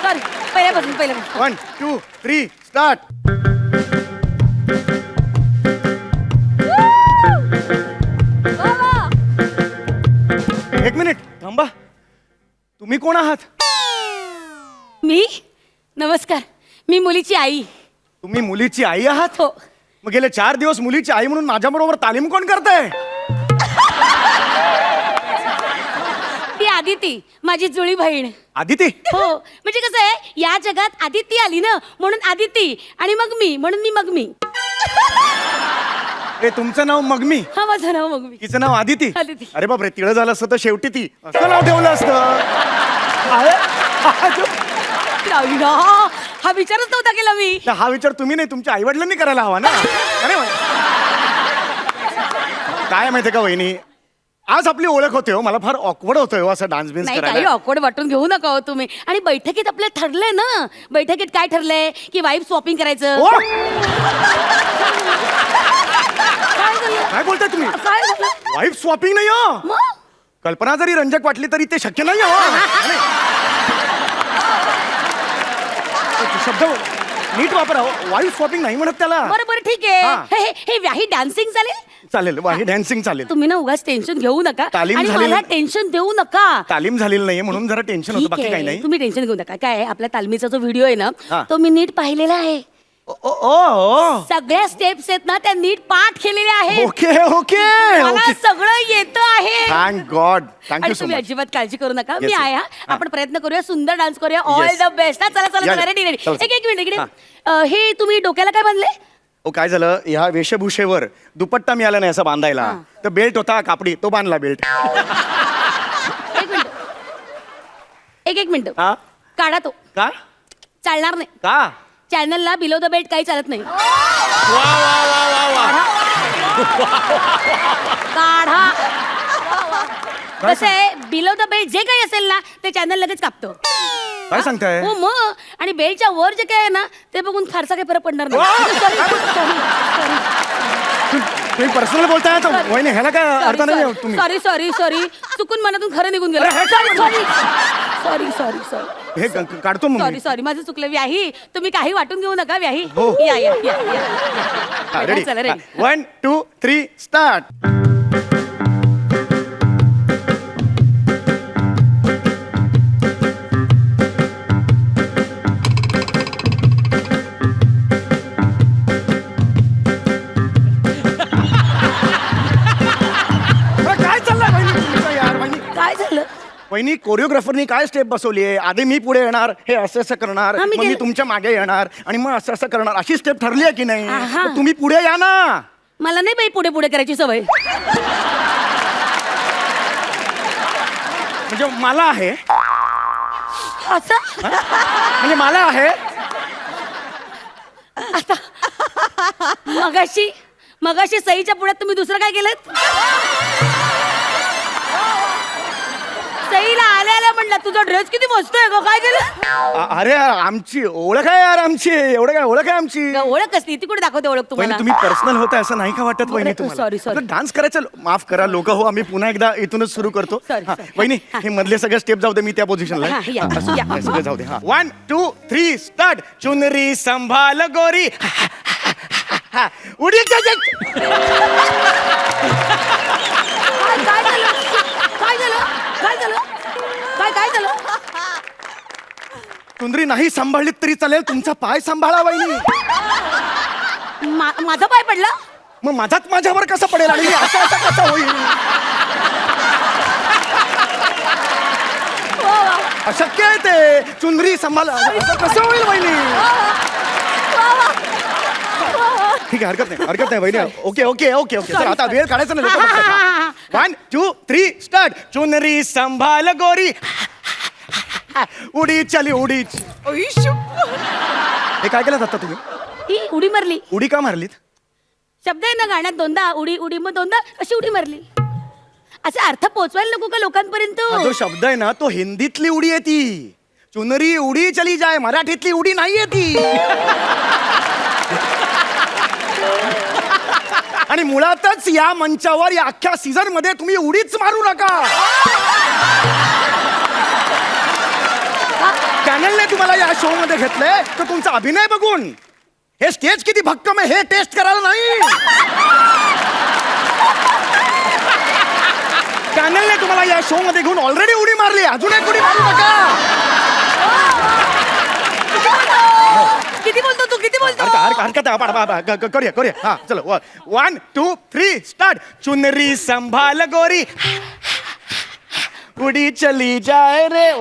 Sorry पहिल्यापासून 1 2 3 start. एक minute थांबा. तुम्ही कोण आहात? मी नमस्कार, मी मुलीची आई. तुम्ही मुलीची आई आहात? हो. मग गेले 4 दिवस मुलीची आई म्हणून माझ्या बरोबर तालीम कोण करताय? ती आदिती, माझी जुळी बहीण. आदिती? हो, म्हणजे कसं आहे, या जगात आदिती आली ना म्हणून आदिती, आणि मग मी म्हणून मी. ए तुमचं नाव मगमी? हा, माझं नाव मग मी. तिचं नाव आदिती? आदिती. अरे बापरे, तिळं झालं असतं तर शेवटी ती असं नाव ठेवलं असतं. हा विचारच नव्हता केला मी. हा विचार तुम्ही नाही, तुमच्या आई वडिलांनी करायला हवा ना. अरे काय माहितीये का वहिनी, आज आपली ओळख होते हो, मला फार ऑकवर्ड होतोय हो असं डान्स बिन्स नाही, काही करायला. ऑकवर्ड वाटून घेऊ नका हो तुम्ही. आणि बैठकीत आपलं ठरलंय ना, बैठकीत काय ठरलंय की वाईफ स्वॉपिंग करायचं. ओ, काय झालं? काय बोलताय तुम्ही? काय झालं? वाईफ स्वॉपिंग नाही हो. मग कल्पना जरी रंजक वाटली तरी ते शक्य नाही हो. शब्द नीट वापरा. वाईफ स्वॉपिंग नाही म्हणत त्याला. बरं ठीक आहे. हा. हे व्याही डान्सिंग चालेल. चालेल, वाही डान्सिंग चालेल. तुम्ही ना उगाच टेन्शन घेऊ नका तालीम आणि झालेली- मला टेन्शन देऊ नका. तालीम झालेली नाहीये म्हणून जरा टेन्शन होतं, ठीक बाकी काही आहे, नाही. तुम्ही टेन्शन घेऊ नका. काय आहे, आपल्या तालमीचा जो व्हिडिओ आहे ना, हा. तो मी नीट पाहिलेला आहे. ओ, ओ, ओ. सगळ्या स्टेप्स आहेत ना, त्या नीट पाठ केलेल्या आहेत. ओके ओके मला ओके. सगळं येतं आहे. थँक गॉड, थँक्यू आणि सो तुम्ही मच. अजिबात काळजी करू नका. Yes, मी yes. आहे. हा. आपण प्रयत्न करूया, सुंदर डान्स करूया. All Yes. The best. चला चला या, चला, या. Ready ready. चला, चला. एक मिनिट इकडे. हा. हे तुम्ही डोक्याला काय बांधले? ओ काय झालं, ह्या वेशभूषेवर दुपट्टा मिळाला नाही असं बांधायला, तर बेल्ट होता कापडी, तो बांधला बेल्ट. एक मिनिट. हा काढा तो. का चालणार नाही. का? चॅनलला बिलो द बेल्ट काही चालत नाही. वा वा वा वा वा. काढा. कसं आहे, बिलो द बेल्ट जे काही असेल ना, ते चॅनल लगेच कापतो. काय सांगताय? हो मग. आणि बेल्टच्या वर जे काय आहे ना, ते बघून फारसा काही फरक पडणार नाही. तुम्ही पर्सनल बोलताय तर वहिनी, ह्याला काय अर्थ नाही तुम्ही. सॉरी चुकून मनातून खरं निघून गेलं. अरे, हे सॉरी हे काढतो मग मी. सॉरी माझं चुकलं. व्याही, तुम्ही काही वाटून घेऊ नका. व्याही, हो. या रेडी. चला रेडी. 1 2 3 स्टार्ट. काय चाललंय वहिनी तुमचं यार? काय झालं? वहिनी, कोरिओग्राफरनी काय स्टेप बसवली आहे? आधी मी पुढे येणार, हे असं असं करणार, हा, मी मग मी केलं. तुमच्या मागे येणार आणि मग असं असं करणार, अशी स्टेप ठरली आहे की नाही? आहा. मग तुम्ही पुढे या ना. मला नाही बाई पुढे पुढे करायची सवय. म्हणजे मला आहे, असं म्हणजे मला आहे. मगाशी सईच्या पुढ्यात तुम्ही दुसरं काय केलं? सईला आल्या म्हणलं, तुझा ड्रेस किती मस्त आहे ग, काय केलं? अरे यार, आमची ओळख आहे यार, आमची एवढं काय ओळख आहे आमची. ओळख असते ती, कुठे दाखवते ओळख वहिनी, तुम्हाला? तुम्ही पर्सनल होता असं नाही का वाटत वहिनी Sorry, तुम्हाला? sorry. डान्स करायचं माफ करा लोक हो, आम्ही पुन्हा एकदा इथूनच सुरू करतो. Sorry, हा, sorry. वहिनी, हा. हे मधले सगळे स्टेप जाऊ दे, मी त्या पोझिशनला हा, या, या. सगळं जाऊ दे. 1 2 3 स्टार्ट. चुनरी संभाल गोरी, उडी काय झालं? काय झालं? चुनरी नाही सांभाळली तरी चालेल, तुमचा पाय सांभाळा वहिनी. माझा पाय पडला? मग माझाच माझ्यावर कसा पडेल आणि मी असं असं कसं होईल? अशक्य आहे ते. चुनरी सांभाळा, असं कसं होईल वहिनी? ठीक आहे, हरकत नाही वहिनी. ओके चला, आता वेळ काढायचा नाही. 1 2 3 स्टार्ट. चुनरी संभाल गोरी, उडी चली उडी. हे काय केलं आता तुम्ही? ही उडी मारली. उडी का मारलीत? शब्द आहे ना गाण्यात, दोनदा उडी उडी, मग दोनदा अशी उडी मारली. असा अर्थ पोचवायला नको का लोकांपर्यंत? हा जो शब्द आहे ना, तो हिंदीतली उडी आहे ती. चुनरी उडी चली जाय, मराठीतली उडी नाहीये ती. आणि मुळातच या मंचावर, या अख्ख्या सीझन मध्ये तुम्ही उडीच मारू नका. मला या शो मध्ये घेतलंय तर तुमचा अभिनय बघून. हे स्टेज किती भक्कम आहे हे टेस्ट करायला नाही. चॅनलने तुम्हाला या शो मध्ये घेऊन ऑलरेडी उडी मारली, अजून एक उडी मारू नका. किती बोलतो तू, किती बोलतो? हरकत आहे, करूया. हा चलो 1 2 3 स्टार्ट. चुनरी संभाल गोरी उडी चली जाए रे.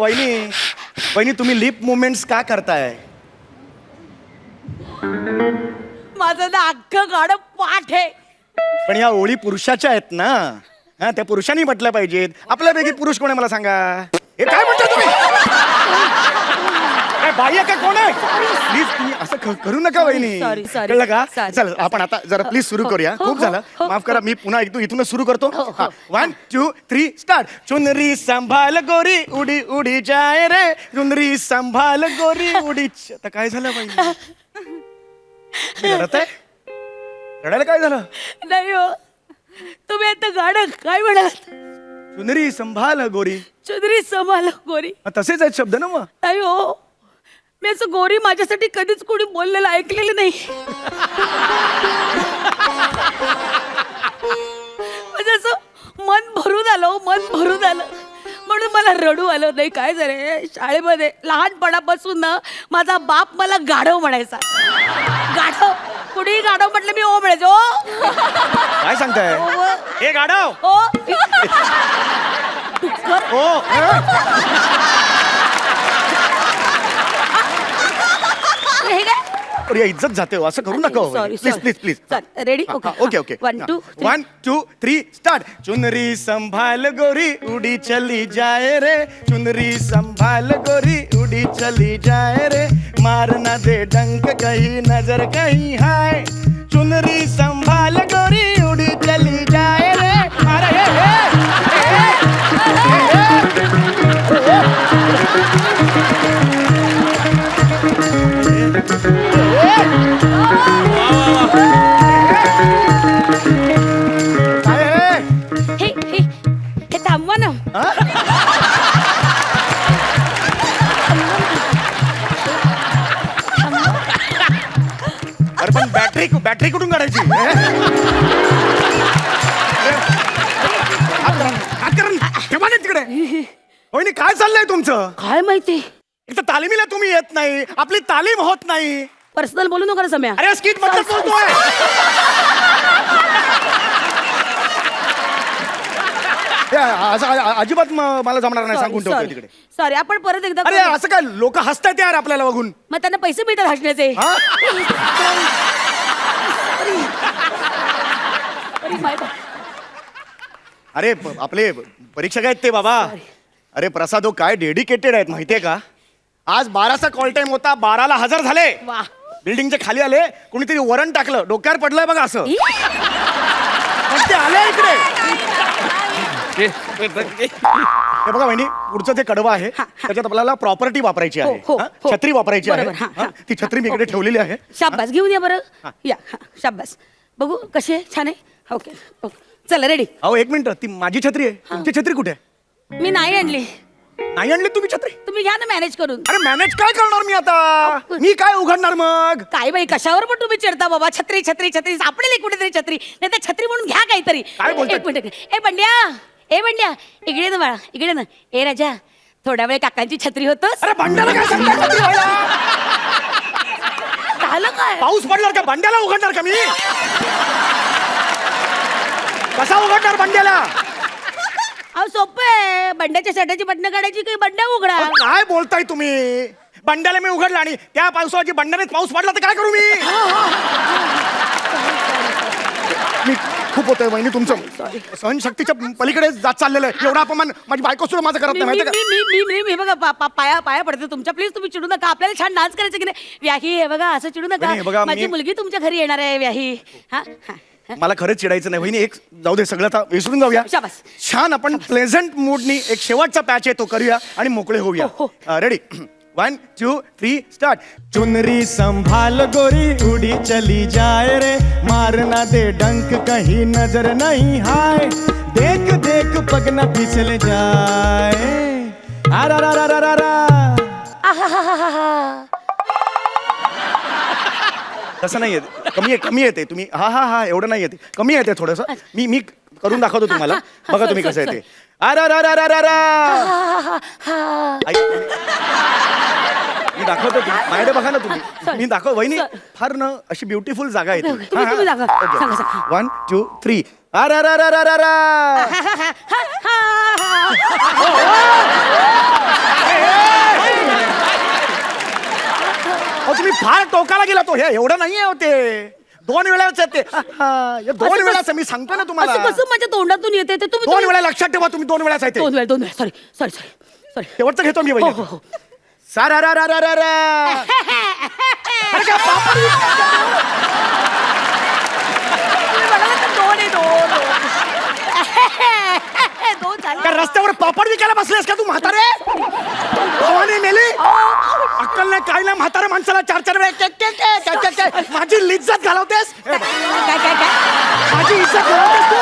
वहिनी तुम्ही लिप मुवमेंट्स का करताय? माझं ना अख्खं गाणं पाठ आहे. पण या ओळी पुरुषाच्या आहेत ना, हा त्या पुरुषांनी म्हटल्या पाहिजेत. आपल्यापैकी पुरुष कोण आहे मला सांगा. हे काय म्हणता तुम्ही? काय बाह्य का कोण आहे? प्लीज तुम्ही असं करू नका वहिनी. Sorry. कळलं का? Sorry. चल आपण आता जरा प्लीज सुरू करूया. खूप झालं, माफ करा. मी पुन्हा इथूनच सुरू करतो. 1 2 3 स्टार्ट. चुनरी संभाल गोरी उडी उडी जाए रे, चुनरी संभाल गोरी उडी. आता काय झालं वहिनी? रडत आहे? रडायला काय झालं? नाही हो, तुम्ही आता गाणं काय म्हणालात? चुनरी संभाल गोरी. चुनरी संभाल गोरी. तसेच आहेत शब्द ना मग. नाही हो, मी असं गोरी माझ्यासाठी कधीच कोणी बोललेलं ऐकलेलं नाही. म्हणजे असं मन भरून आलं म्हणून मला रडू आलं नाही. काय झालं, शाळेमध्ये लहानपणापासून ना माझा बाप मला गाढव म्हणायचा. गाढव, कुणीही गाढव म्हटलं मी ओ म्हणायचं. ओ काय सांगताय? हे गाढव. ओ ओ हे काय? अरे इज्जत जाते हो, असं करू नका. Sorry. Please. Ready? Okay 1 2 1 2 3 start. चुनरी संभाल गोरी उडी चली जाए रे, चुनरी संभाल गोरी उडी चली जाए रे, मारना दे डंक कहीं नजर कहीं हाय, चुनरी संभाल गोरी उडी चली जाए रे. अरे हे थांबवा ना. अरे पण बॅटरी कुठून काढायची? ठेवा ना तिकडे. होय काय चाललंय तुमचं? काय माहिती, एक तर तालिमीला तुम्ही येत नाही, आपली तालीम होत नाही. पर्सनल बोलू नका ना सम्या. अरे स्किट बद्दल बोलतोय. अजिबात मला जमणार नाही, सांगून ठेवतोय तिकडे. सॉरी, आपण परत एकदा अरे असं काय, लोक हसतायत यार आपल्याला बघून. मग त्यांना पैसे मिळतात हसण्याचे. हा? अरे आपले परीक्षक आहेत ते बाबा. अरे प्रसाद हो, काय डेडिकेटेड आहेत माहितीये का. आज 12चा कॉल टाइम होता, 12ला हजर झाले. वा, बिल्डिंगच्या खाली आले, कोणीतरी वरण टाकलं, डोक्यावर पडलंय बघा असं. पण ते आले इकडे. हे बघा वहिनी, पुढचं जे कडवं आहे त्याच्यात आपल्याला प्रॉपर्टी वापरायची आहे. छत्री वापरायची आहे. ती छत्री मी इकडे ठेवलेली आहे. शाबास, घेऊन या बरं. या शाबास. बघू कशी आहे, छान आहे. ओके चला रेडी. अहो एक मिनिट, ती माझी छत्री आहे, तुमची छत्री कुठे आहे? मी नाही आणली. नाही आणली तुम्ही छत्री? तुम्ही घ्या ना मॅनेज करून. अरे मॅनेज काय करणार मी आता? मी काय उघडणार मग? काय बाई, कशावर पण तुम्ही चिडता बाबा. छत्री छत्री छत्री सापडेल कुठेतरी छत्री, नाही तर छत्री म्हणून घ्या काहीतरी. काय बोलताय? एक मिनिट. ए बंड्या इकडे ना बाळा, इकडे ना. ए राजा, थोड्या वेळ काकांची छत्री होतोस. अरे बंड्याला काय सांगताय छत्री व्हायला? झालं काय? पाऊस पडणार का बंड्याला उघडणार का मी? कसा उघडणार बंड्याला? अहो सोपं आहे, बंड्याच्या शर्टाची बटणं काढायची की बंड्या उघडा. काय बोलताय तुम्ही? बंड्याला मी उघडला आणि त्या पावसाची बंड्याने पाऊस पडला तर काय करू मी? मी खूप होतंय वहिनी तुमचं. सहनशक्तीच्या पलीकडे जात चाललेलं आहे. एवढा अपमान माझी बायको सुद्धा माझं करत नाही माहिती का? मी बघा पाया पडते तुमच्या. प्लीज तुम्ही चिडू नका. आपल्याला छान डान्स करायचं की नाही. व्याही हे बघा, असं चिडू नका. माझी मुलगी तुमच्या घरी येणार आहे व्याही. हा मला खरंच चिडायचं नाही वहिनी. एक जाऊ दे, सगळं आता विसरून जाऊया. शाबास. छान आपण प्लेझंट मूडनी एक शेवटचा पॅच आहे तो करूया आणि मोकळे होऊया. रेडी? 1 2 3 स्टार्ट. चुनरी संभाल गोरी उड़ी चली जाए रे, मारना दे डंक कहीं नजर नहीं हाय, देख देख पग न फिसल जाए. आह तसं नाही येते, कमी येते. तुम्ही हा हा हा एवढं नाही येते, कमी येते थोडंसं. मी करून दाखवतो तुम्हाला, बघा तुम्ही कसं येते. मी दाखवतो, माझ्याकडे बघा ना तुम्ही. मी दाखव वहिनी, फार न अशी ब्युटिफुल जागा येते. तुम्ही दाखवा. सांगा, सांगा. 1 2 3 तुम्ही फार टोकाला गेला. तो हे एवढं नाहीये होते, 2 वेळाच येते. 2 वेळाच मी सांगतो ना तुम्हाला. असं कसं माझ्या तोंडातून येते ते तुम्ही 2 वेळा लक्षात ठेवा तुम्ही. 2 वेळाच येते. 2 वेळा सॉरी सॉरी सॉरी सॉरी. शेवटचं घेतो मी हो वहिनी. हो हो. सारा रा रा रा रा रा. अरे काय पापड तुम्ही म्हणालात ना 2 आहे, 2 झाले. काय रस्त्यावर पापड विकायला बसलेस का तू म्हातारे? भवानी मेली, अक्कल नाही काय नाही. म्हातारे माणसाला 4 वेळा माझी इज्जत घालवतेस. काय काय काय माझी इज्जत घालवतेस तू.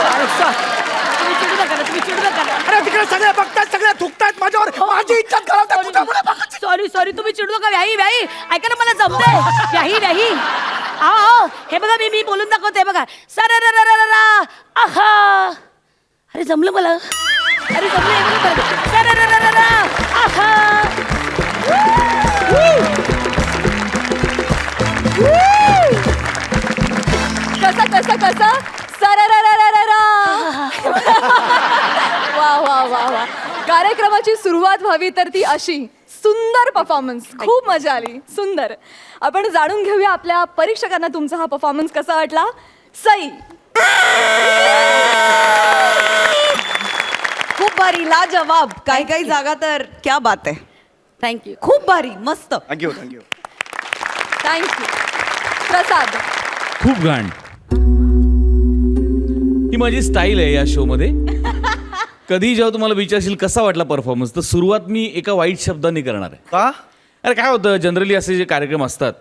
तुम्ही चिडू नका ना, तुम्ही चिडू नका ना. अरे तिकडे सगळे बघतात, सगळे थुकतायत माझ्यावर. माझी इज्जत घालवतात तुझ्यामुळे. सॉरी सॉरी, तुम्ही चिडू नका. व्याही व्याही, ऐका ना, मला जमतंय. व्याही व्याही, आओ हे बघा, मी बोलून दाखवते बघा. सर रा रा रा रा आहा. अरे जमलं मला. अरे जमलं, हे बघा. सर रा रा रा रा आहा. कसं सरररररररा. वा वा वा वा. कार्यक्रमाची सुरुवात व्हावी तर ती अशी. सुंदर परफॉर्मन्स, खूप मजा आली. सुंदर. आपण जाणून घेऊया आपल्या परीक्षकांना तुमचा हा परफॉर्मन्स कसा वाटला. सई. खूप भारी, लाजवाब. काही जागा तर क्या बात आहे. थँक्यू. खूप भारी, मस्त. थँक्यू. थँक्यू. प्रसाद. खूप घाण. ही माझी स्टाईल आहे या शो मध्ये. कधी जेव्हा तुम्हाला विचारशील कसा वाटला परफॉर्मन्स, तर सुरुवात मी एका वाईट शब्दांनी करणार आहे. का? अरे काय होतं, जनरली असे जे कार्यक्रम असतात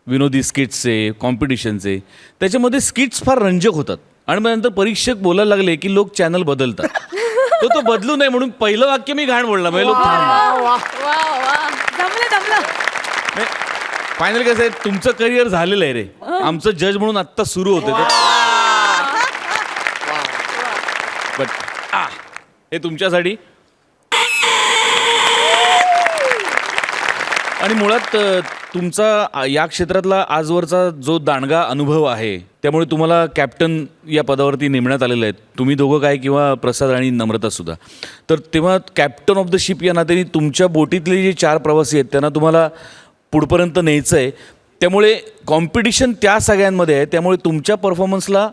विनोदी स्किट्सचे, कॉम्पिटिशनचे, त्याच्यामध्ये स्किट्स फार रंजक होतात आणि मग नंतर परीक्षक बोलायला लागले की लोक चॅनल बदलतात. तो बदलू नये म्हणून पहिलं वाक्य मी घाण बोलला. म्हणजे लोक थांबले. वा वा. जमलं. फायनल कसं आहे, तुमचं करिअर झालेलं आहे रे, आमचं जज म्हणून आत्ता सुरू होतं. बट हे तुमच्यासाठी. आणि मुळात तुमचा या क्षेत्रातला आजवरचा जो दांडगा अनुभव आहे, त्यामुळे तुम्हाला कॅप्टन या पदावरती नेमण्यात आलेलं आहे. तुम्ही दोघं काय, किंवा प्रसाद आणि नम्रता सुद्धा. तर तेव्हा कॅप्टन ऑफ द शिप या नात्याने तुमच्या बोटीतले जे 4 प्रवासी आहेत त्यांना तुम्हाला पुढपर्यंत न्यायचं आहे. त्यामुळे कॉम्पिटिशन त्या सगळ्यांमध्ये आहे. त्यामुळे तुमच्या परफॉर्मन्सला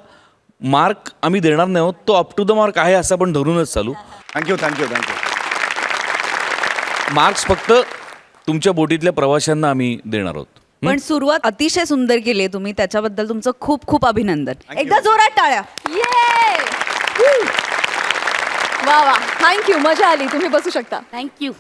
मार्क आम्ही देणार नाही आहोत. तो अप टू द मार्क आहे असं आपण धरूनच चालू. थँक्यू. मार्क्स फक्त तुमच्या बोटीतल्या प्रवाशांना आम्ही देणार आहोत. पण सुरुवात अतिशय सुंदर केली आहे तुम्ही, त्याच्याबद्दल तुमचं खूप खूप अभिनंदन. एकदा जोरात टाळ्या. ये. वा वा. थँक्यू. मजा आली. तुम्ही बसू शकता. थँक्यू.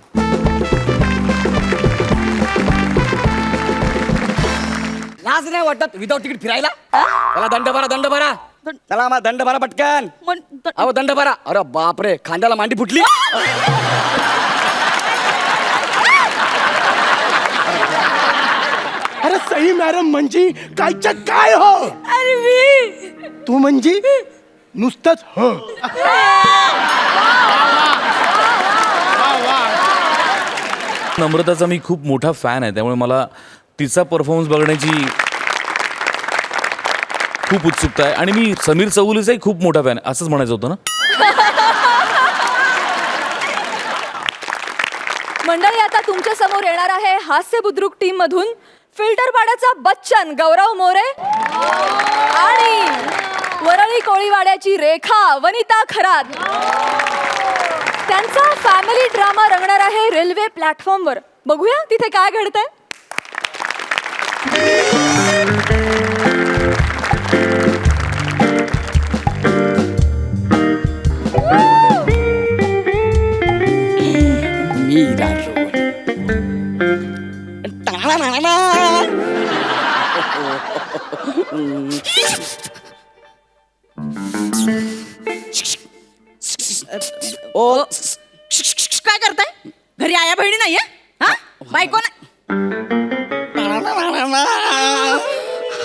लाज नाही वाटत विदाउट तिकीट फिरायला? त्याला दंड भरा. चला आम्हाला दंड भरा पटकन. अहो दंड भरा. अरे बापरे, खांद्याला मांडी फुटली. अरे सई मॅडम म्हणजे कायच्या काय हो. अरे मी तू म्हणजे नुसतंच हो. नम्रताचा मी खूप मोठा फॅन आहे, त्यामुळे मला तिचा परफॉर्मन्स बघण्याची खूप उत्सुकता आहे. आणि मी समीर चौगुलेचाही खूप मोठा फॅन आहे, असंच म्हणायचं होतं ना. मंडळी, आता तुमच्या समोर येणार आहे हास्य बुद्रुक टीम मधून फिल्टर पाड्याचा बच्चन गौरव मोरे आणि वरळी कोळीवाड्याची रेखा वनिता खरात. त्यांचा फॅमिली ड्रामा रंगणार आहे रेल्वे प्लॅटफॉर्मवर. बघूया तिथे काय घडतंय. मीरा रोड. ओ काय करताय? घरी आया बहिणी नाहीये? हा, बायको नाही.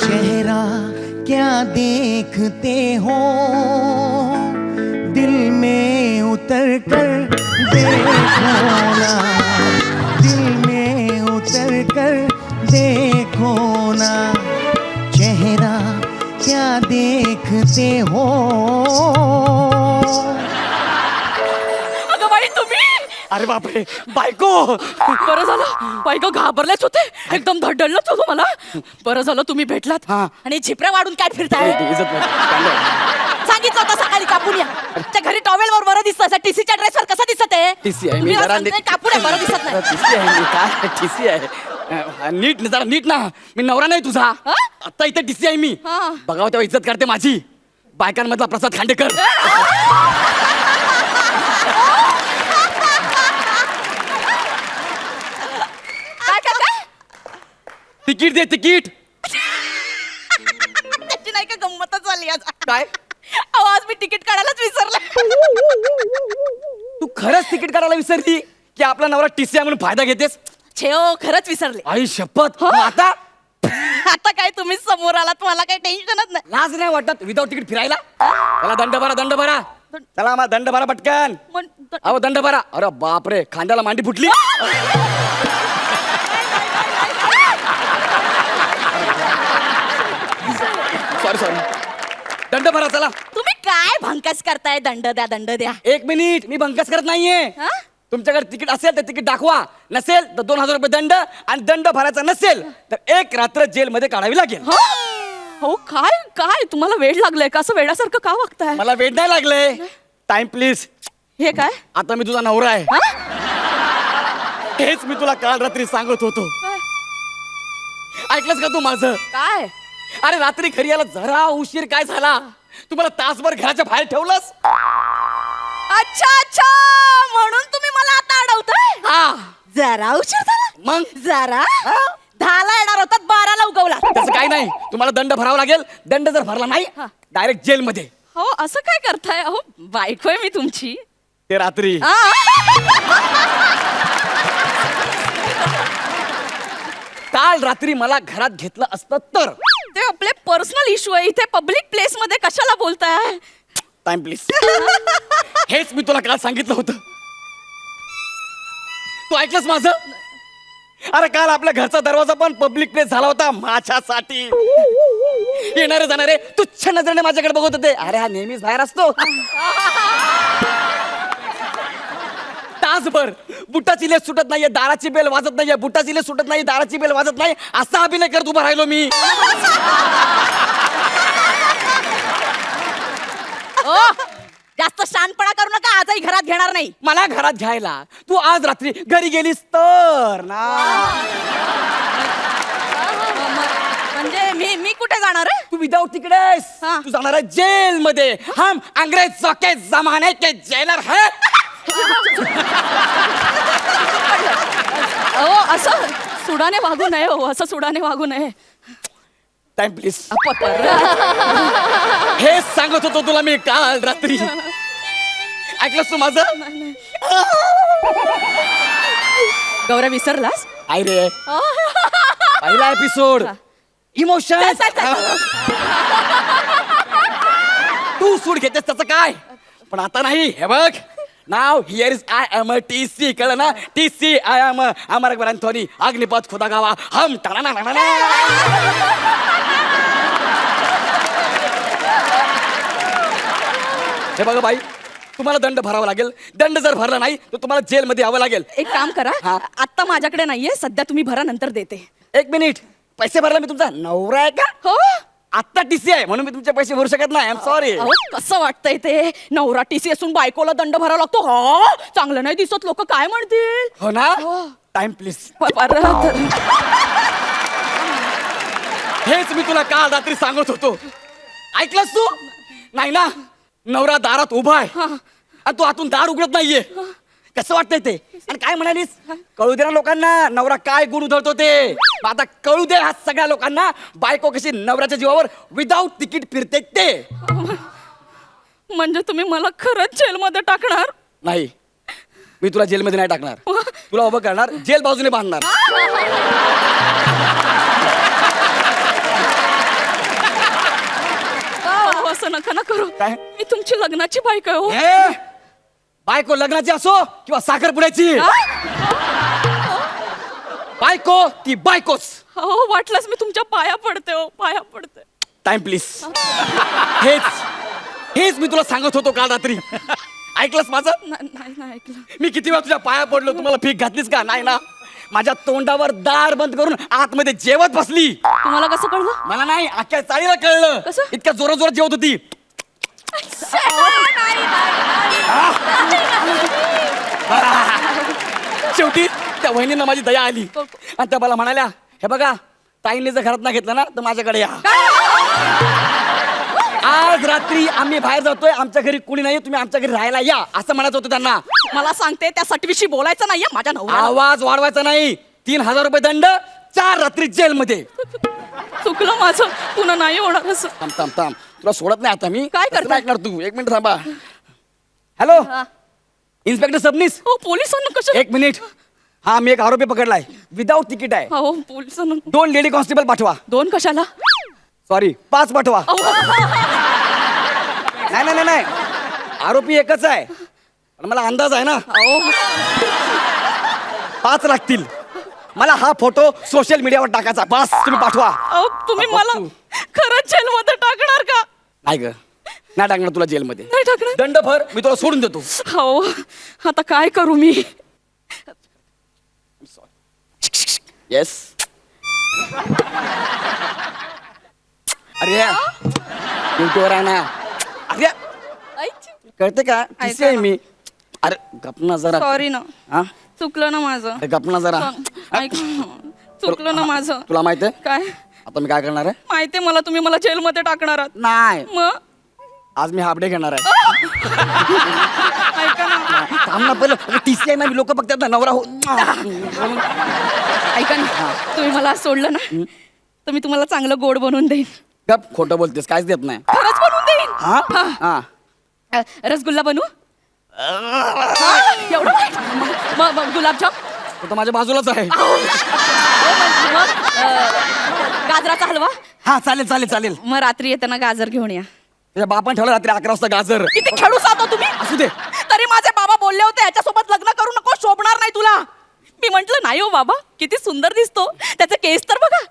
चेहरा क्या देखते हो दिल में उतर कर देखो ना दिल में उतर कर देखो ना चेहरा क्या देखते हो अगं बाई तुम्ही अरे बापरे बायको बरं झालं बायको घाबरलेच होते एकदम धडधडलंच होतो मला बरं झालं तुम्ही भेटलात हा. आणि झिपऱ्या वाढून काय फिरताय इज्जत नाही. सांगितलं होतं सकाळी कापून या त्या घरी टॉवेल वर बरं दिसतं टीसीच्या ड्रेसवर कसं दिसत आहे TC आहे, मी मी जरा सांगते, कापून आहे, बरं दिसत नाही TC आहे मी, काय TC आहे नीट जरा नीट ना मी नवरा नाही तुझा हा? आता इथे TC आहे मी हा. बघावं तेव्हा इज्जत करते माझी बायकांमधला प्रसाद खांडेकर काय काय काय तिकीट दे तिकीट त्याची नाही का गंमतच झाली आज काय अहो, आज मी तिकीट काढायलाच विसरले तू खरंच तिकीट काढायला विसरली की आपला नवरा TC आहे म्हणून फायदा घेतेस छेओ खरंच विसरले आई शपथ मग आता आता काय तुम्ही समोर आलात मला काही टेन्शनच नाही लाज नाही वाटत विदाऊट तिकीट फिरायला चला दंड भरा चला आम्हाला दंड भरा पटकन अहो दंड भरा अरे बापरे खांद्याला मांडी फुटली सॉरी दंड भरा चला तुम्ही काय भंकस करताय दंड द्या एक मिनिट मी भंकस करत नाहीये हा? तुमच्याकडे तिकीट असेल तर तिकीट दाखवा नसेल तर 2000 रुपये दंड आणि दंड भरायचा नसेल तर 1 रात्र जेलमध्ये काढावी लागेल हो काय काय तुम्हाला वेळ लागलाय का असं वेळासारखं का वागताय मला वेळ नाही लागले टाइम प्लीज हे काय आता मी तुझा नवरा आहे हेच मी तुला काल रात्री सांगत होतो ऐकलंस का तू माझं काय अरे रात्री घरी यायला जरा उशीर काय झाला तुम्हाला तासभर घराच्या बाहेर ठेवलंस अच्छा अच्छा म्हणून तुम्ही मला आता अडवताय हा जरा उशीर झाला मग जरा 10ला येणार होतात 12ला उगवला तसं काही नाही तुम्हाला दंड भरावा लागेल दंड जर भरला नाही डायरेक्ट जेलमध्ये हो असं काय करताय अहो बायको आहे मी तुमची ते रात्री आ? काल रात्री मला घरात घेतलं असतं तर ते आपले पर्सनल इश्यू आहे इथे पब्लिक प्लेस मध्ये कशाला बोलताय टाइम प्लीज हेच मी तुला काल सांगितलं होतं तू ऐकलंस माझं अरे काल आपल्या घरचा दरवाजा पण पब्लिक प्लेस झाला होता माझ्यासाठी येणारे जाणारे तुच्छ नजरेने माझ्याकडे बघत होते अरे हा नेहमीच बाहेर असतो तासभर बुटाची लेस सुटत नाहीये दाराची बेल वाजत नाहीये बुटाची लेस सुटत नाही दाराची बेल वाजत नाही असा अभिनय करत उभा राहिलो मी ओ जास्त शानपणा करू नका आजही घरात घेणार नाही मला घरात घ्यायला तू आज रात्री घरी गेलीस तर ना म्हणजे मी कुठे जाणार आहे तू विदाउट तिकडेस हा. तू जाणार आहे जेल मध्ये हम अंग्रेज के जमाने के जेलर है अहो असं सुडाने वागू नये हो असं सुडाने वागू नये टाइम प्लीज हे सांगत होतो तुला मी काल रात्री ऐकलंस तू माझं गौरव विसरलास आई रे पहिला एपिसोड इमोशन तू सूड घेतेस त्याचं काय पण आता नाही हे बघ नाव here is I am a TC कळलं ना TC I am Amar Akbar Anthony Agneepath Khuda Gawah हम हे बघा बाई तुम्हाला दंड भरावा लागेल दंड जर भरला नाही तर तुम्हाला जेलमध्ये यावं लागेल एक काम करा हा. आता माझ्याकडे नाहीये सध्या तुम्ही भरा नंतर देते 1 मिनिट पैसे भरला मी तुमचा नवरा आहे का हो आत्ता TC आहे म्हणून मी तुमचे पैसे भरू शकत नाही आय एम सॉरी अहो कसं वाटतंय ते नवरा टीसी असून बायकोला दंड भरावा लागतो हो चांगलं नाही दिसत लोक काय म्हणतील हो ना हो. टाइम प्लीज परत हेच मी तुला काल रात्री सांगत होतो ऐकलंस तू नाही ना नवरा दारात उभा आहे आणि तू आतून दार उघडत नाहीये कसं वाटतंय ते आणि काय म्हणालीस कळू दे ना लोकांना नवरा काय गुण उधळतो ते आता कळू दे हा सगळ्या लोकांना बायको कशी नवऱ्याच्या जीवावर विदाऊट तिकीट फिरते ते म्हणजे तुम्ही मला खरंच जेलमध्ये टाकणार नाही मी तुला जेलमध्ये नाही टाकणार तुला उभं करणार जेल बाजूने बांधणार अहो, असं नका ना करू काय? मी तुमची लग्नाची बायको आहे, हो. ए, बायको लग्नाची असो किंवा साखरपुड्याची बायको ती बायकोच हो वाटलंच मी तुमच्या पाया पडते हो पाया पडते टाइम प्लीज हेच मी तुला सांगत होतो काल रात्री ऐकलंस माझं नाही नाही ऐकलं मी किती वेळा तुझ्या पाया पडलो तुम्हाला भीक घातलीस का नाही ना माझ्या तोंडावर दार बंद करून आतमध्ये जेवत बसली तुम्हाला कसं कळलं मला नाही अख्ख्या चाळीला कळलं कसं? इतक्या जोरात जोरात जेवत होती शेवटी त्या वहिनींना माझी दया आली आणि त्या मला म्हणाल्या हे बघा ताईंनी जर घरात ना घेतलं ना तर माझ्याकडे या आज रात्री आम्ही बाहेर जातोय आमच्या घरी कुणी नाही तुम्ही आमच्या घरी राहायला या असं म्हणायचं होतं त्यांना मला सांगते त्या सटवीशी बोलायचं नाहीये माझ्या नवऱ्याला आवाज वाढवायचा नाही 3000 रुपये दंड 4 रात्री जेलमध्ये चुकलं माझं पुन्हा नाही होणार असं थांब थांब थांब तुला सोडत नाही आता मी काय तसं करताय? नाही ऐकणार तू 1 मिनिट थांबा हॅलो इन्स्पेक्टर सबनीस हो पोलिसांना कसं 1 मिनिट हा मी एक आरोपी पकडलाय विदाऊट तिकीट आहे हो पोलिसांना 2 लेडी कॉन्स्टेबल पाठवा 2 कशाला सॉरी 5 पाठवा अहो, नाही नाही नाही नाही आरोपी एकच आहे पण मला अंदाज आहे ना अहो, 5 लागतील मला हा फोटो सोशल मीडियावर टाकायचा बस तुम्ही पाठवा अहो, तुम्ही मला खरंच जेलमध्ये टाकणार का नाही ग नाही टाकणार तुला जेलमध्ये नाही टाकणार दंड भर मी तुला सोडून देतो हो आता काय करू मी येस अरे ड्युटीवर आहे ना अरे कळते का किती आहे मी अरे गपना जरा सॉरी ना हा चुकलं ना माझं अरे गपना जरा ऐक चुकलं ना माझं तुला माहित आहे काय आता मी काय करणार आहे माहितीये मला तुम्ही मला जेलमध्ये टाकणार आहात नाही मग आज मी हाफ डे घेणार आहे ऐका ना थांब ना पहिलं टीसी आहे ना मी लोक बघतात ना नवरा हो ऐका ना तुम्ही मला आज सोडलं ना तर मी तुम्हाला चांगलं गोड बनवून देईन गप खोटं बोलतेस काहीच देत नाही खरंच बनवून देईन हा हा रसगुल्ला बनवू हा, एवढं वाईट? मग गुलाबजाम तो तर माझ्या बाजूलाच आहे मग गाजराचा हलवा हा चालेल चालेल चालेल मग रात्री येताना गाजर घेऊन या तुझ्या बापान ठेवलं रात्री 11 वाजता गाजर किती खेळू जातो तुम्ही असू दे तरी माझे बाबा बोलले होते याच्यासोबत लग्न करू नको शोभणार नाही तुला मी म्हंटल नाही हो बाबा किती सुंदर दिसतो त्याचे केस तर बघा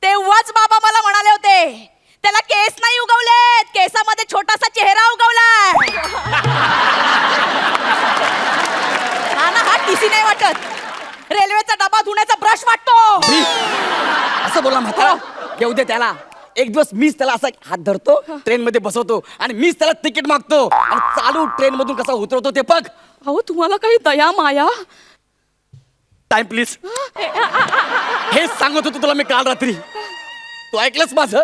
तेव्हाच बाबा मला म्हणाले होते त्याला केस नाही उगवलेत केसामध्ये छोटासा चेहरा उगवलाय हा ना हा टीसी नाही वाटत रेल्वेचा डबा धुण्याचा ब्रश वाटतो असं बोला म्हातारा घेऊ दे त्याला एक दिवस मीच त्याला असा हात धरतो ट्रेन मध्ये बसवतो आणि मीच त्याला तिकीट मागतो आणि चालू ट्रेन मधून कसा उतरवतो ते बघ अहो तुम्हाला काही दया माया टाइम प्लीज हेच सांगत होतो तुला मी काल रात्री तू ऐकलंस माझं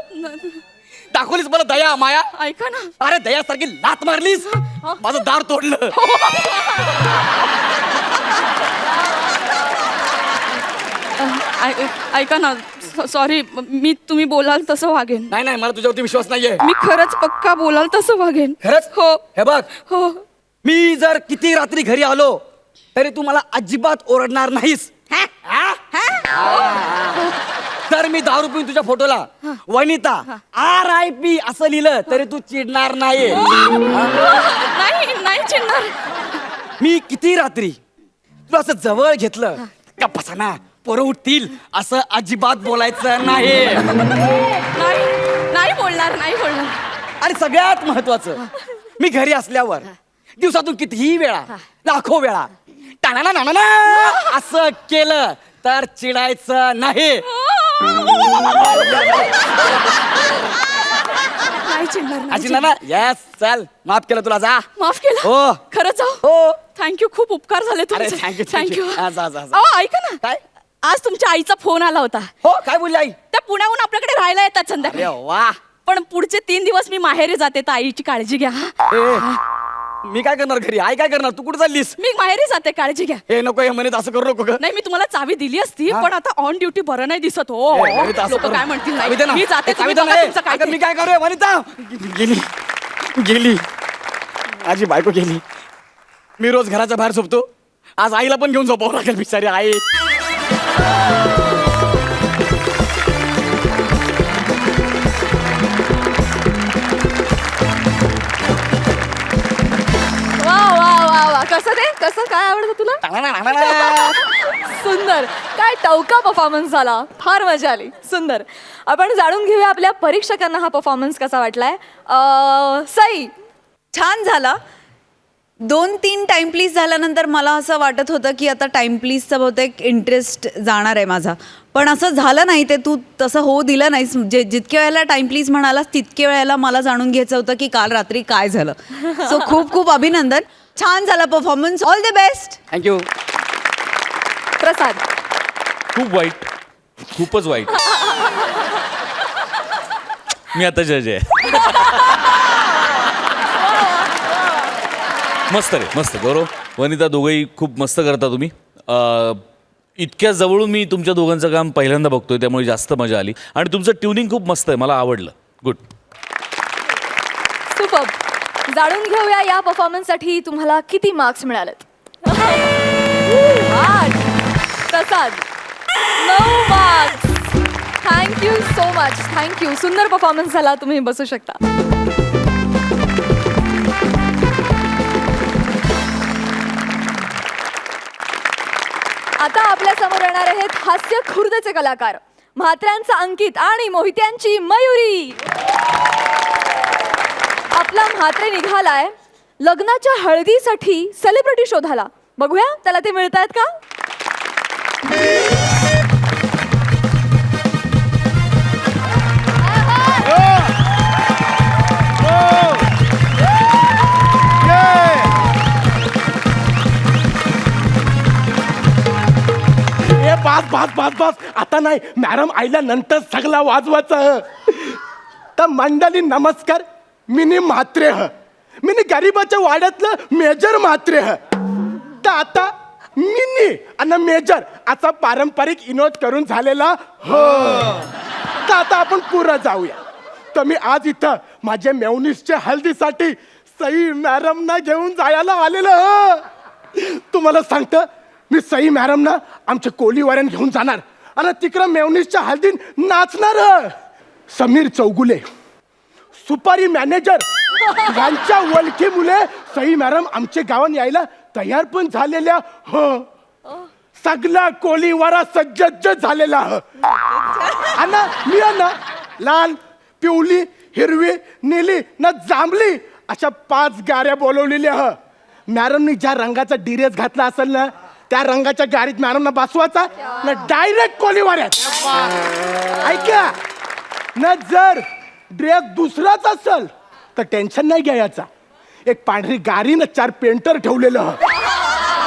दाखवलीस मला दया माया ऐका ना अरे दयासारखी लात मारलीस माझं दार तोडलं ऐका ना सॉरी मी तुम्ही बोलाल तसं वागेन नाही नाही मला तुझ्यावरती विश्वास नाहीये मी खरंच पक्का बोलाल तसं वागेन खरंच हो हे बघ हो मी जर किती रात्री घरी आलो तरी तू मला अजिबात ओरडणार नाहीस हा? तर मी दारू पिऊन तुझ्या फोटोला वनिता RIP असं लिहिलं तरी तू चिडणार नाही नाही नाही चिडणार मी किती रात्री तुला असं जवळ घेतलं का बसाना पोरं उठतील असं अजिबात बोलायचं नाही नाही नाही बोलणार नाही बोलणार आणि सगळ्यात महत्वाचं मी घरी असल्यावर दिवसातून कितीही वेळा लाखो वेळा टाणा नाना असं केलं तर चिडायचं नाही नाही चिडणार नाही अशी ना येस चल माफ केलं तुला जा माफ केलं हो. खरंच जाऊ हो थँक्यू खूप उपकार झाले अरे, तुमचे thank you, thank you. हा, जा, जा, जा. अहो ऐका ना काय आज तुमच्या आईचा फोन आला होता हो काय बोलली आई त्या पुण्याहून आपल्याकडे राहायला येतात संध्याकाळी अरे वा पण पुढचे 3 दिवस मी माहेरी जाते तर आईची काळजी घ्या हा. ए, मी काय करणार घरी आई काय करणार तू कुठे चाललीस मी माहेरी जाते काळजी घ्या हे नको हे म्हणत असं करू नको ग नाही मी तुम्हाला चावी दिली असती हा. पण आता ऑन ड्युटी बरं नाही दिसत हो ए, वनिता, असं लोक करू. काय म्हणतील चावी दे ना. मी जाते चावी तुम्ही दे ना, बघा ए. तुमचं काय अगं, ते. मी काय करू वनिता गेली गेली माझी बायको गेली मी रोज घराच्या बाहेर झोपतो आज आईला पण घेऊन झोपावं लागेल बिचारी आई. वा वा वा वा कसं ते कसं काय आवडतं तुला सुंदर काय टवका परफॉर्मन्स झाला फार मजा आली सुंदर. आपण जाणून घेऊया आपल्या परीक्षकांना हा परफॉर्मन्स कसा वाटलाय. सई छान झाला. 2-3 टाइम प्लीज झाल्यानंतर मला असं वाटत होतं की आता टाइम प्लीजचा बहुतेक इंटरेस्ट जाणार आहे माझा, पण असं झालं नाही. ते तू तसं होऊ दिलं नाहीस. जितक्या वेळेला टाइम प्लीज म्हणालास तितक्या वेळेला मला जाणून घ्यायचं होतं की काल रात्री काय झालं. सो खूप खूप अभिनंदन. छान झाला performance. All the best. Thank you. Prasad खूप वाईट, खूपच वाईट. मी आता जज आहे. मस्त रे मस्त. गौरव वनिता दोघंही खूप मस्त करता तुम्ही. इतक्या जवळून मी तुमच्या दोघांचं काम पहिल्यांदा बघतोय, त्यामुळे जास्त मजा आली. आणि तुमचं ट्युनिंग खूप मस्त आहे, मला आवडलं. गुड. सुपर. जाणून घेऊया या परफॉर्मन्ससाठी तुम्हाला किती मार्क्स मिळालेत. 8. प्रसाद 9 marks. Thank you so much. Thank you. सुंदर परफॉर्मन्स झाला. तुम्ही बसू शकता. आता आपल्या समोर येणार आहेत हास्य खुर्दचे कलाकार म्हात्र्यांचा अंकित आणि मोहित्यांची मयुरी. आपला म्हात्रे निघालाय लग्नाच्या हळदीसाठी सेलिब्रिटी शोधाला. बघूया त्याला ते मिळतायत का. ए बास बास बास बास. आता नाही मॅडम आईला नंतर सगळा वाजवायचं. तर मंडळी नमस्कार. मिनी म्हात्रे ह. मिनी गरीबाच्या वाड्यातलं मेजर म्हात्रे ह. तर आता मिनी आणि मेजर असा पारंपरिक विनोद करून झालेला हो. तर आता आपण पुढं जाऊया. तर मी आज इथं माझ्या मेवणीसच्या हल्दीसाठी सई मॅडमना घेऊन जायला आलेलं हो. तुम्हाला सांगतं मी सई मॅडमना आमच्या कोलीवाऱ्यान घेऊन जाणार आणि तिकडं मेवणीसच्या हल्दीन नाचणार. समीर चौगुले सुपारी मॅनेजर यांच्या वलखी मुले सई मॅडम आमच्या गावात यायला तयार पण झालेल्या हो. सगळा कोलीवारा सज्ज झालेला हो. आणि मी ना लाल पिवली हिरवी नीली ना जांभली अशा 5 गाड्या बोलवलेल्या ह. मॅडमनी ज्या रंगाचा डिरेस घातला असेल ना त्या रंगाच्या गाडीत मॅडमना बसवायचा ना डायरेक्ट कोलीवाऱ्यात. ऐका ना जर ड्रेस दुसराच असेल तर टेन्शन नाही घ्यायचा. एक पांढरी गाडी ना 4 पेंटर ठेवलेलं ह.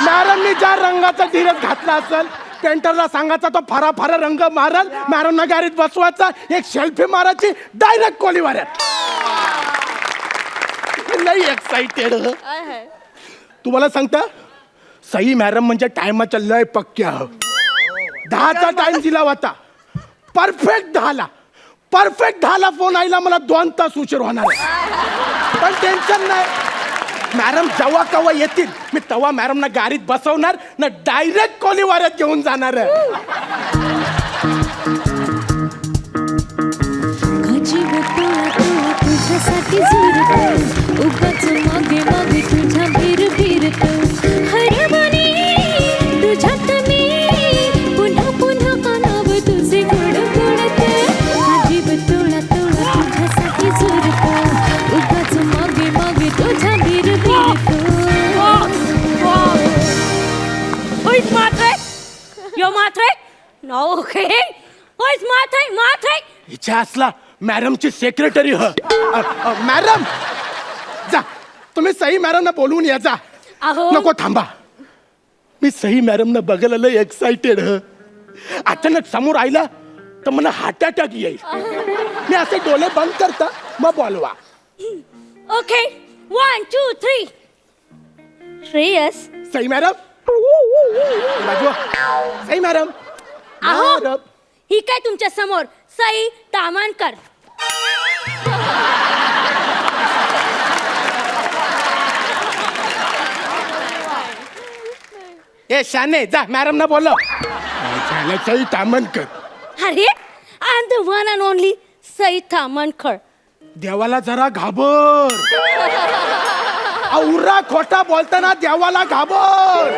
मॅडमनी ज्या रंगाचा डिरेस घातला असेल पेंटरला सांगायचा तो फरा फरा रंग मारल. मॅडमना गाडीत बसवायचा एक सेल्फी मारायची डायरेक्ट कोलीवाऱ्यात. लई एक्साइटेड. तुम्हाला सांगता सई मॅडम म्हणजे टायमाच्या लय पक्क्या. 10चा टाइम दिला होता. परफेक्ट 10ला. परफेक्ट 10ला फोन आईला मला 2 तास उशीर होणार आहे. पण टेन्शन नाही. मॅडम जेव्हा केव्हा येतील मी तेव्हा मॅडमना गाडीत बसवणार ना डायरेक्ट कोलीवाऱ्यात घेऊन जाणार आहे. तुझ्यासाठी झुरतो उगाच मागे मागे तुझ्या भीर भीरतो. हरमनी तुझ्यात मी पुन्हा पुन्हा कानाव तुझे गुण गुणते. जीव तोळा तोळा तुझ्यासाठी झुरतो उगाच मागे मागे तुझ्या भीर भीरतो. Who is Matre? You're Matre? No, okay. Who is Matre? Matre? इच्छा असला मॅडमची सेक्रेटरी ह. मॅडम जा तुम्ही सई मॅडमना बोलवून या जा. अहो. नको थांबा. मी सई मॅडमना बघायला लय एक्साइटेड ह. अचानक समोर आईला तर मला हार्ट अटॅक येईल. मी असे डोळे बंद करता मग बोलवा. Okay. 1, 2, 3. श्रेयस. सई मॅडम बाजू. सई मॅडम. अहो. मॅडम. ही काय तुमच्या समोर सई तामानकर. ए शाने जा मॅडम ना बोलव सई तामणकर. अरे I am the one and only Sai Tamhankar. देवाला जरा घाबर. औरा खोटा बोलताना देवाला घाबर.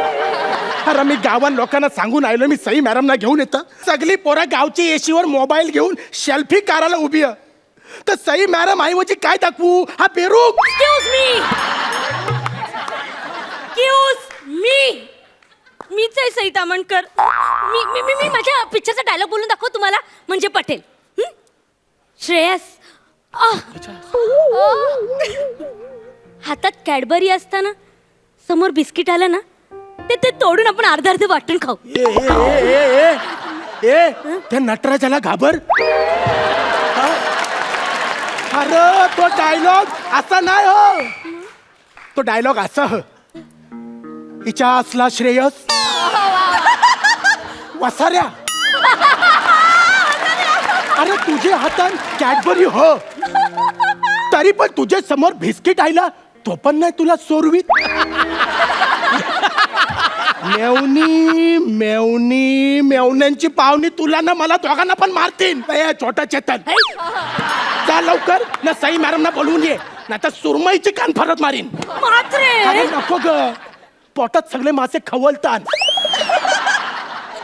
अरे मी गावात लोकांना सांगून आलो मी सई मॅडमना घेऊन येतं. सगळी पोरं गावची एशीवर मोबाईल घेऊन सेल्फी काढायला उभी आहे. तर सई मॅडम ऐवजी काय दाखवू हा पेरूक. मीच आहे सई तामणकर. मी माझ्या पिक्चरचा डायलॉग बोलून दाखव तुम्हाला म्हणजे पटेल. श्रेयस हातात कॅडबरी असताना समोर बिस्किट आलं ना ते तोडून आपण अर्ध अर्ध वाटून खाऊ. ए त्या नटराजाला घाबर. अरे तो डायलॉग असा नाही हो. तो डायलॉग असा ह हिच्या असला श्रेयस वसाऱ्या. अरे तुझे हातात कॅडबरी हो तरी पण तुझे समोर बिस्किट आयला तो पण नाही तुला सोरवीत. मेवणी मेवणी मेवण्यांची पाहुणी तुला ना मला दोघांना पण मारतील. ए, छोटा चेतन जा लवकर ना सई मॅडम ना बोलवून ये ना तर सुरमईची कान फरत मारीन. अरे नको ग पोटात सगळे मासे खवलतात.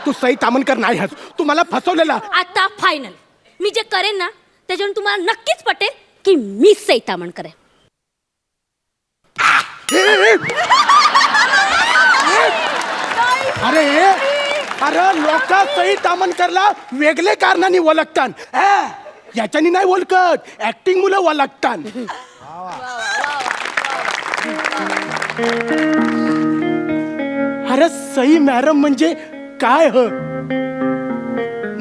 तू सई तामणकर नाही हस तू मला फसवलेला. आता फायनल मी जे करेन ना त्याच्यावरून तुम्हाला नक्कीच पटेल की मी सई तामणकर आहे. अरे अरे लोक सई तामणकरला वेगळे कारणाने ओळखतात. याच्यानी नाही ओळखत ऍक्टिंग मुलं ओळखतात. अरे सई मॅडम म्हणजे काय ह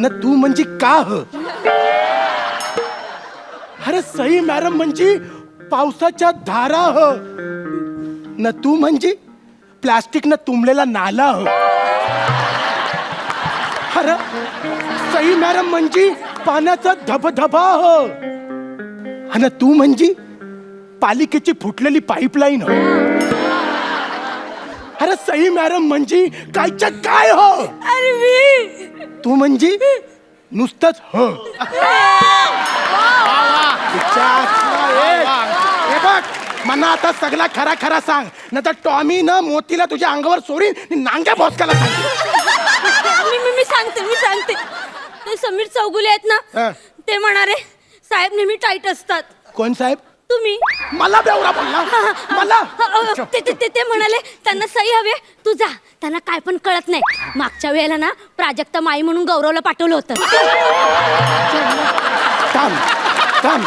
न तू म्हणजे का ह. अरे सई मॅडम म्हणजे पावसाच्या धारा ह न तू म्हणजे प्लास्टिक न तुंबलेला नाला ह. अरे सई मॅडम म्हणजे पाण्याचा धबधबा ह आणि तू म्हणजे पालिकेची फुटलेली पाईपलाईन हो. अरे सई मॅडम म्हणजे कायच्या काय हो. अरे तू म्हणजे नुसतंच हो. हे बघ मना आता सगळा खरा खरा सांग ना तर टॉमी न मोतीला तुझ्या अंगावर सोडीन नांग्या भोसकाला सांग. मी सांगते ते समीर चौगुले आहेत ना ते म्हणारे साहेब नेहमी टाईट असतात. कोण साहेब. तुम्ही मला बेवरा बोलला मला. ते म्हणाले त्यांना सई हवे तू जा त्यांना काय पण कळत नाही. मागच्या वेळेला ना प्राजक्ता माई म्हणून गौरवला पाठवलं होतं. थांब थांब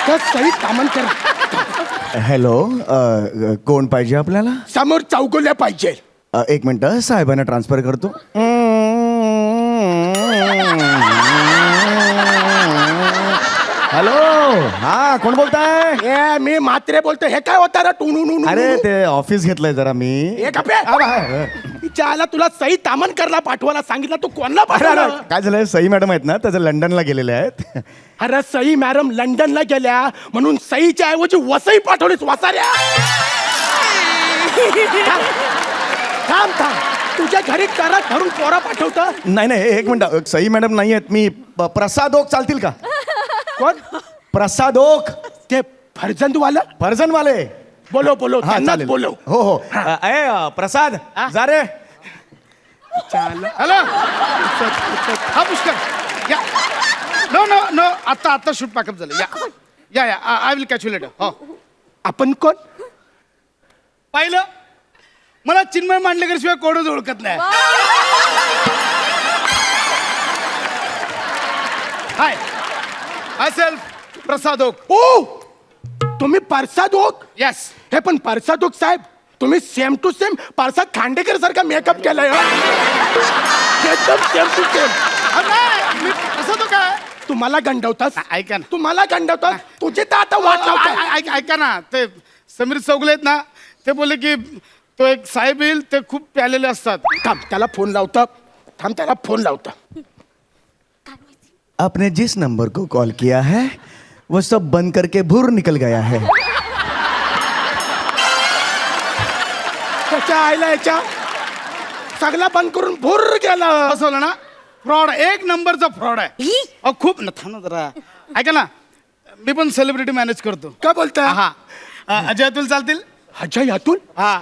तर सई तामणकर. हॅलो कोण पाहिजे आपल्याला. समोर चौगुल्या पाहिजे. एक मिनिट साहेबांना ट्रान्सफर करतो. हॅलो हा कोण बोलताय. ए मी मात्रे बोलतो. हे काय होता रे टू. अरे ते ऑफिस घेतलंय जरा मी. आला तुला सई तामणकरला पाठवायला सांगितलं तू कोणला पाठवलं. काय झालंय सई मॅडम आहेत ना त्याचं लंडनला गेलेले आहेत. अरे सई मॅडम लंडनला गेल्या म्हणून सईच्या ऐवजी वसई पाठवलीस वसाऱ्या. थांब थांब तुझ्या घरी करत भरून पोरा पाठवतं. नाही एक मिनिट सई मॅडम नाही आहेत मी प्रसाद ओक चालतील का. कोण प्रसाद ओक ते फर्जंदवाला फर्जनवाले. बोलो हा चालेल बोलो. हो प्रसाद जा रे. हॅलो हा पुष्कर या. नो आता शूट पॅकअप झालं. या I will catch you later. हो आपण कोण. पाहिलं मला चिन्मय मांडलेकर शिवाय कोणच ओळखत नाही. हाय सेल्फ प्रसाद ओक. ओ तुम्ही प्रसाद ओक. येस हे पण प्रसाद ओक साहेब तुम्ही same to same Prasad Khandekar सारखा मेकअप केलाय. एकदम सेम टू सेम. मी प्रसाद ओक आहे. तुम्हाला गंडवतास. ऐका ना तुम्हाला गंडवतास तुझे तर आता वाट लावतात. ऐका ना ते समीर चौगुले आहेत ना ते बोलले की तो एक साहेब येईल ते खूप प्यालेले असतात. थांब त्याला फोन लावता. आपने जिस नंबर को कॉल किया है वो सब बंद करके भूर निकल गया है. त्याच्या आईला याच्या सगळा बंद करून भुर गेला. बसवलं ना फ्रॉड, एक नंबरचा फ्रॉड आहे. अहो खूप ना, थांब ना जरा. ऐका ना, मी पण सेलिब्रिटी मॅनेज करतो. काय बोलता? हा अजय अतुल चालतील? अजय अतुल? हा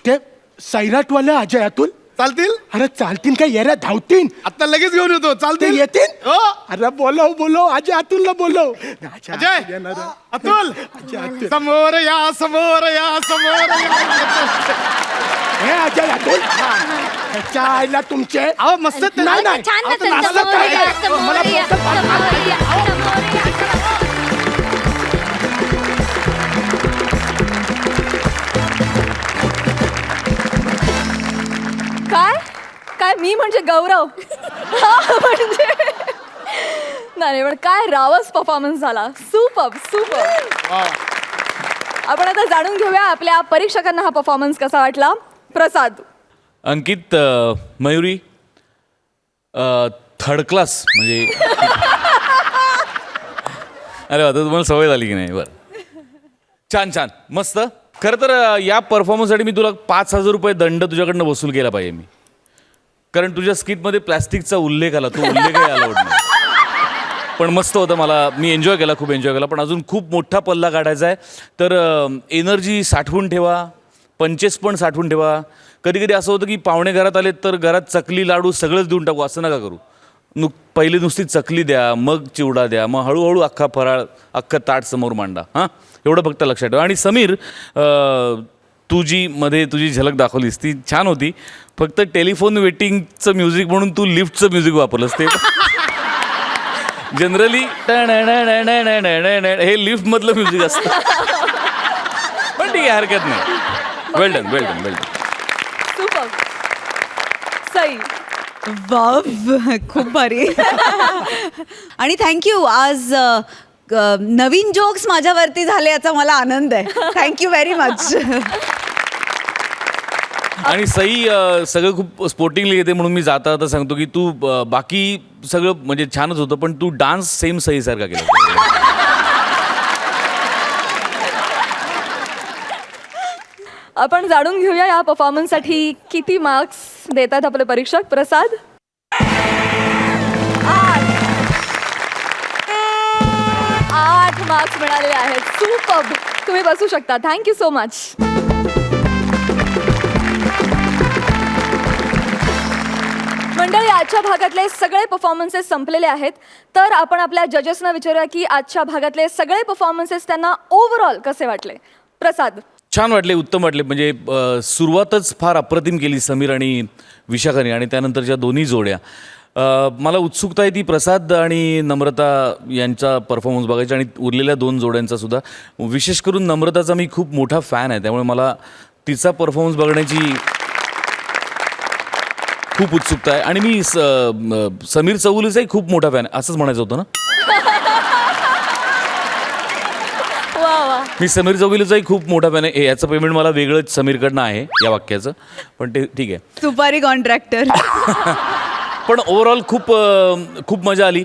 ते सैराटवाले अजय अतुल? चालतील. अरे चालतीन काय येऱ्या धावतीन? आता लगेच घेऊन येतो. ते चालतील? येतील? हो. अरे बोलव अजय अतुलला बोलव. अजय अतुल अतुल. समोर या, समोर या, समोर या. हे अजय अतुल ह्याच्या आईला तुमचे अहो मस्त ते- नाही नाही छान अहो, नसेल. नाचलं समोर काय? या, मला समोर या, बोलतात, समोर या, समोर या. काय काय मी म्हणजे गौरव हा, म्हणजे नाही पण काय रावस परफॉर्मन्स झाला. सुपर. आपण आता जाणून घेऊया आपल्या परीक्षकांना हा परफॉर्मन्स कसा वाटला. प्रसाद. अंकित, मयुरी, थर्ड क्लास म्हणजे अरे आता तुम्हाला सवय झाली की नाही. बरं, छान मस्त. खरं तर या परफॉर्मन्ससाठी मी तुला 5,000 रुपये दंड तुझ्याकडनं वसूल केला पाहिजे मी, कारण तुझ्या स्किटमध्ये प्लॅस्टिकचा उल्लेख आला. तो उल्लेखही आला नाही. पण मस्त होतं, मी खूप एन्जॉय केला. पण अजून खूप मोठा पल्ला काढायचा आहे, तर एनर्जी साठवून ठेवा, पंचेस पण साठवून ठेवा. कधी कधी असं होतं की पाहुणे घरात आले तर घरात चकली लाडू सगळंच देऊन टाकू, असं नका करू. पहिली नुसती चकली द्या, मग चिवडा द्या, मग हळूहळू अख्खा फराळ, अख्खं ताट समोर मांडा. हां, एवढं फक्त लक्षात ठेवा. आणि समीर, तुझी झलक दाखवलीस ती छान होती. फक्त टेलिफोन वेटिंगचं म्युझिक म्हणून तू लिफ्टचं म्युझिक वापरलंस. ते जनरली हे लिफ्टमधलं म्युझिक असतं. पण ठीक आहे, हरकत नाही. वेल डन. सुपर. सई. वाव, खूप भारी. आणि थँक्यू. आज नवीन जोक्स माझ्यावरती झाले याचा मला आनंद आहे. Thank you very much. आणि सई सगळं खूप स्पोर्टिंगली येते, म्हणून मी जाता सांगतो की तू बाकी सगळं म्हणजे छानच होतं, पण तू डान्स सेम सईसारखा केला. आपण जाणून घेऊया या परफॉर्मन्ससाठी किती मार्क्स देतात आपले परीक्षक. प्रसाद. 8 मार्क्स मिळालेले आहेत. सुपर. तुम्ही बसू शकता. Thank you so much. मंडळी, आजच्या भागातले सगळे परफॉर्मन्सेस संपलेले आहेत. तर आपण आपल्या जजेसना विचारूया की आजच्या भागातले सगळे परफॉर्मन्सेस त्यांना ओव्हरऑल कसे वाटले. प्रसाद. छान वाटले, उत्तम वाटले. म्हणजे सुरुवातच फार अप्रतिम केली समीर आणि विशाखाने, आणि त्यानंतरच्या दोन्ही जोड्या. मला उत्सुकता आहे ती प्रसाद आणि नम्रता यांचा परफॉर्मन्स बघायचा, आणि उरलेल्या 2 जोड्यांचा सुद्धा. विशेष करून नम्रताचा मी खूप मोठा फॅन आहे, त्यामुळे मला तिचा परफॉर्मन्स बघण्याची खूप उत्सुकता आहे. आणि मी समीर चौगुलेचाही खूप मोठा फॅन आहे, असंच म्हणायचं होतं ना. मी समीर चौगुलेचाही खूप मोठा फॅन आहे. याचं पेमेंट मला वेगळंच समीरकडनं आहे या वाक्याचं, पण ते ठीक आहे. सुपारी कॉन्ट्रॅक्टर. पण ओव्हरऑल खूप मजा आली.